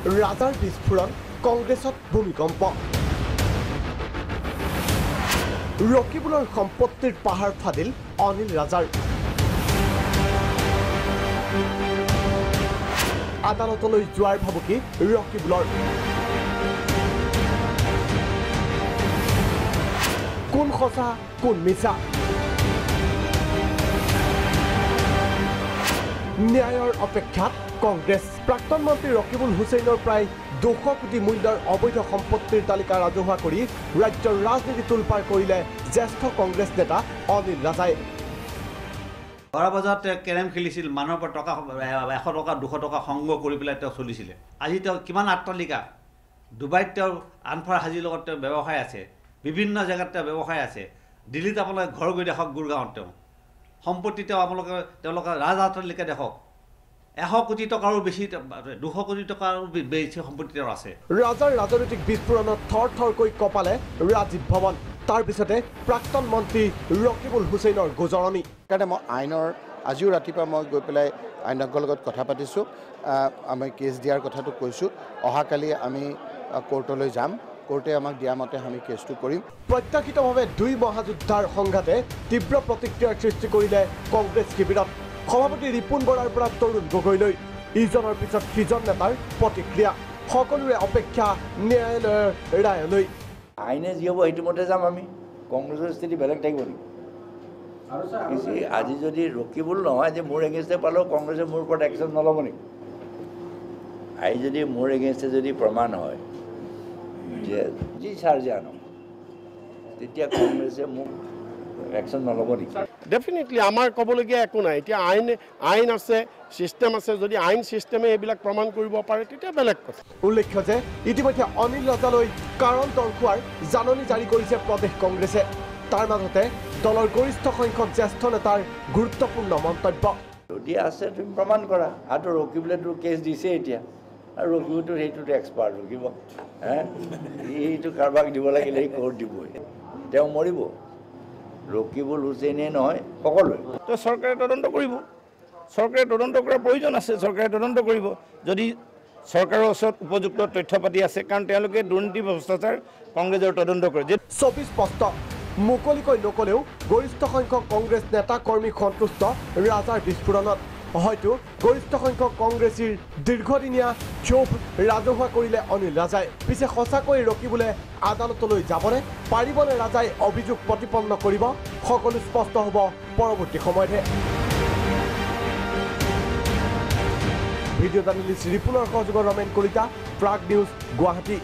ৰাজাৰ বিস্ফোৰণ কংগ্ৰেছত ভূমিকম্প ৰকিবুলৰ সম্পত্তিৰ পাহাৰ ফাদিল অনিল ৰাজাৰ আদালতলৈ যোৱাৰ ভাবুকি ৰকিবুলৰ কোন সঁচা কোন মিছা ন্যায়ৰ অপেক্ষাত কংগ্ৰেছ প্ৰাক্তন মন্ত্ৰী ৰকিবুল হুছেইনৰ প্ৰায় 200 কোটি মূল্যৰ অবৈধ সম্পত্তিৰ তালিকা ৰাজহুৱা কৰি ৰাজ্যৰ ৰাজনীতি তুলপাৰ কৰিলে জ্যেষ্ঠ কংগ্ৰেছ নেতা অনিল ৰাজাই বজাৰত কেৰেম খেলিছিল মানুহৰ পৰা টকা 100 টকা 200 টকা সংগ্ৰহ কৰি পেলাই তেওঁ চলিছিলে আজি তেওঁ কিমান আট্টালিকা ডুবাইত তেওঁৰ আনফাৰ হাজিৰ লগত তেওঁ ব্যৱসায় আছে বিভিন্ন জেগাত তেওঁ ব্যৱসায় আছে দিল্লীত আপোনালোকে ঘৰ গৈ দেখক গুৰগাঁৱত তেওঁ সম্পত্তি তেওঁ তেওঁলোকে ৰাজ আট্টালিকা দেখক 100 কোটি টকাৰো বেছি 200 কোটি টকাৰো বেছি সম্পত্তি তেওঁৰ আছে ৰাজাৰ ৰাজনৈতিক বিস্ফোৰণত থৰ থৰকৈ কপালে ৰাজীৱ ভৱন তাৰ পিছতে প্ৰাক্তন মন্ত্ৰী ৰকিবুল হুছেইনৰ গোজৰণি কাৰণে মই আইনৰ আজিও ৰাতিপুৱা মই গৈ পেলাই আইনজ্ঞৰ লগত কথা পাতিছোঁ আমি কেছ দিয়াৰ কথাটো কৈছোঁ অহাকালি আমি কোৰ্টলৈ যাম কোৰ্টে আমাক দিয়া মতে আমি কেছটো কৰিম প্ৰত্যাশিতভাৱে দুই মহাযুদ্ধাৰ সংঘাতে তীব্ৰ প্ৰতিক্ৰিয়াৰ সৃষ্টি কৰিলে কংগ্ৰেছ শিবিৰত সভাপতি ৰিপুণ বৰাৰ পৰা তৰুণ গগৈলৈ ইজনৰ পিছত সিজন নেতাৰ প্ৰতিক্ৰিয়া সকলোৰে অপেক্ষা ন্যায়ালয়ৰ ৰায়লৈ আইনে যি হ'ব সেইটো মতে যাম আমি কংগ্ৰেছৰ স্থিতি বেলেগ থাকিব নেকি আজি যদি ৰকিবুল নহয় যে মোৰ এগেইনষ্টে পালেও কংগ্ৰেছে মোৰ ওপৰত একশ্যন নল'ব নেকি আজি যদি মোৰ এগেইনষ্টে যদি প্ৰমাণ হয় যে যি চাৰ্জে আনক তেতিয়া কংগ্ৰেছে মোক একশ্যন নল'ব নেকি ডেফিনেটলি আমাৰ ক'বলগীয়া একো নাই এতিয়া আইন আছে সিস্টেম আছে যদি আইন সিস্টেমে এইবিলাক প্ৰমাণ কৰিব পাৰে তেতিয়া বেলেগ কথা উল্লেখ্য যে ইতিমধ্যে অনিল ৰাজালৈ কাৰণ দৰ্শোৱাৰ জাননী জাৰি কৰিছে প্ৰদেশ কংগ্ৰেছে তাৰ মাজতে দলৰ গৰিষ্ঠ সংখ্যক জ্যেষ্ঠ নেতাৰ গুৰুত্বপূৰ্ণ মন্তব্য যদি আছে তুমি প্ৰমাণ কৰা আৰু ৰকিবুলেতো কেছ দিছে এতিয়া আৰু ৰকিবুলটো সেইটোতো এক্সপাৰ্ট ৰকিব এইটো কাৰোবাক দিব লাগিলে এই কোৰ্ট দিবই তেওঁ মৰিব ৰকিবুল হুছেইনে নহয় সকলোৱে তো চৰকাৰে তদন্ত কৰিব চৰকাৰে তদন্ত কৰাৰ প্ৰয়োজন আছে চৰকাৰে তদন্ত কৰিব যদি চৰকাৰৰ ওচৰত উপযুক্ত তথ্য পাতি আছে কাৰণ তেওঁলোকে দুৰ্নীতি ভ্ৰষ্টাচাৰ কংগ্ৰেছৰ তদন্ত কৰে যে ছবি স্পষ্ট মুকলিকৈ নকলেও গৰিষ্ঠ সংখ্যক কংগ্ৰেছ নেতা কৰ্মী সন্তুষ্ট ৰাজাৰ বিস্ফোৰণত হয়তো গৰিষ্ঠ সংখ্যক কংগ্ৰেছীৰ দীৰ্ঘদিনীয়া ক্ষোভ ৰাজহুৱা কৰিলে অনিল ৰাজাই পিছে সঁচাকৈ ৰকিবুলে আদালতলৈ যাবনে পাৰিবনে ৰাজাই অভিযোগ প্ৰতিপন্ন কৰিব সকলো স্পষ্ট হ'ব পৰৱৰ্তী সময়তহে ভিডিঅ' জাৰ্নেলিষ্ট ৰিপুণৰ সহযোগত ৰমেন কলিতা প্ৰাগ নিউজ গুৱাহাটী